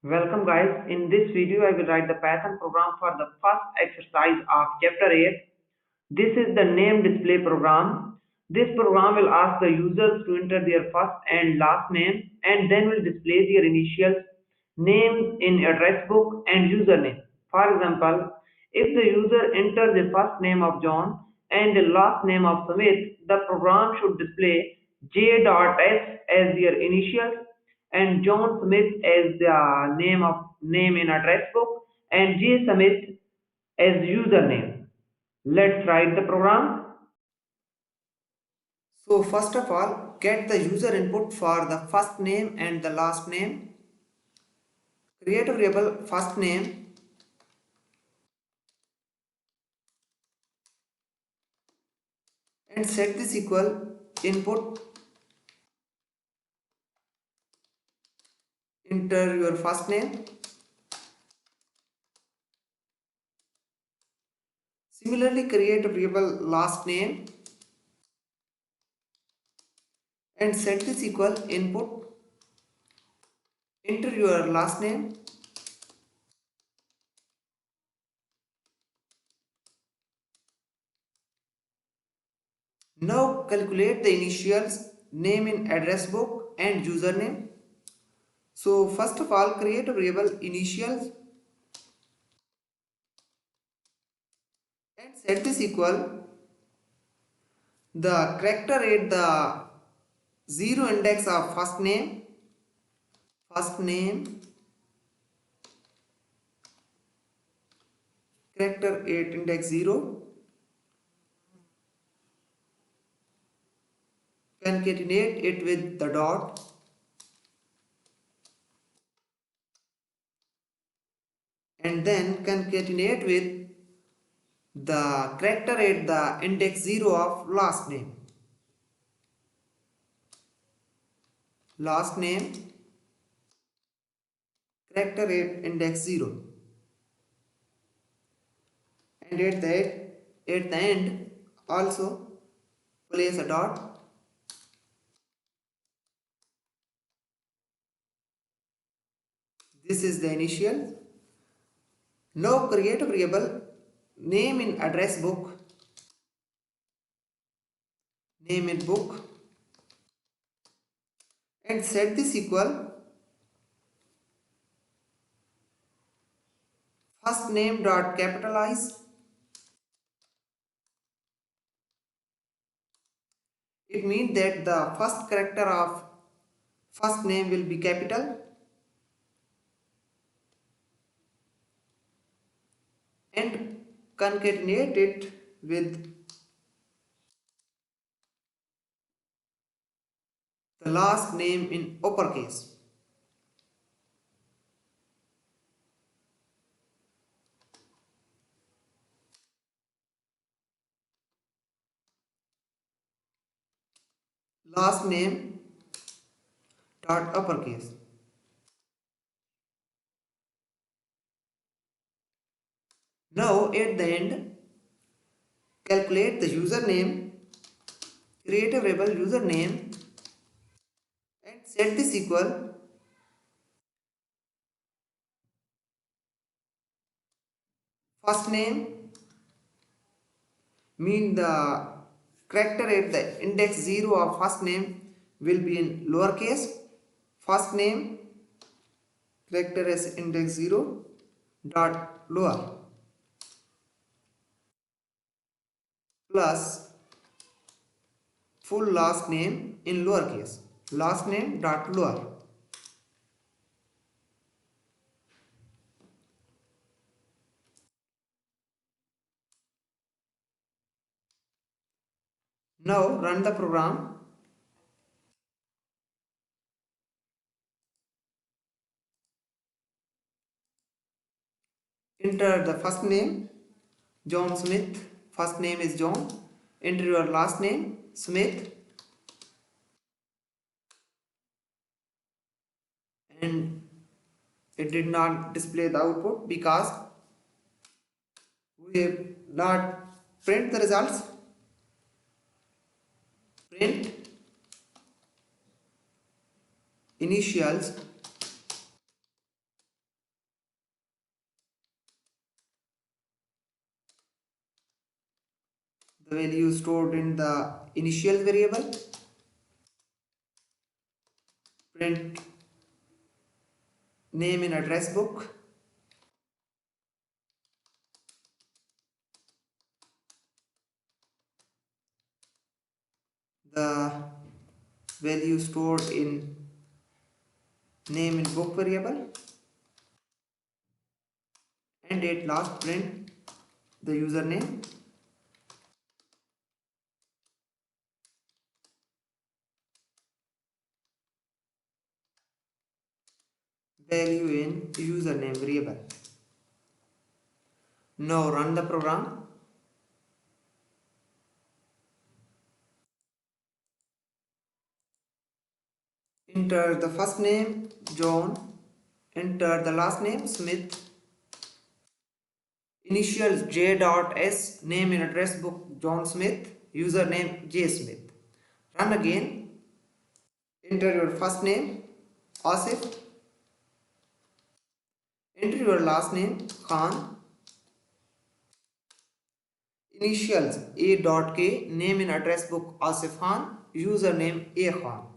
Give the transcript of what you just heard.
Welcome guys, in this video I will write the Python program for the first exercise of chapter 8. This is the name display program. This program will ask the users to enter their first and last name and then will display their initials, names in address book and username. For example, if the user enters the first name of John and the last name of Smith, the program should display J.S as their initials and John Smith as the name in address book and J Smith as username. Let's write the program. So first of all, get the user input for the first name and the last name. Create a variable first name and set this equal input. Enter your first name. Similarly, create a variable last name and set this equal input. Enter your last name. Now calculate the initials, name in address book and username. So first of all, create a variable initials and set this equal the character at the zero index of first name, character at index 0, concatenate it with the dot, and then concatenate with the character at the index 0 of last name. Character at index 0. And at the end also place a dot. This is the initial. Now create a variable name in address book, name in book, and set this equal first name dot capitalize. It means that the first character of first name will be capital and concatenate it with the last name in uppercase. Last name dot uppercase. Now at the end, calculate the username, create a variable username and set this equal first name, mean the character at the index 0 of first name will be in lowercase, first name character as index 0 dot lower plus full last name in lowercase, last name dot lower. Now run the program. Enter the first name John Smith, first name is John. Enter your last name Smith and it did not display the output because we have not print the results. Print initials the value stored in the initial variable. Print name in address book. The value stored in name in book variable. And at last print the username. Value in username variable. Now run the program. Enter the first name John. Enter the last name Smith. Initials J.S. Name in address book John Smith. Username J Smith. Run again. Enter your first name Asif. Enter your last name Khan. Initials A.K. Name in address book Asif Khan. Username A Khan.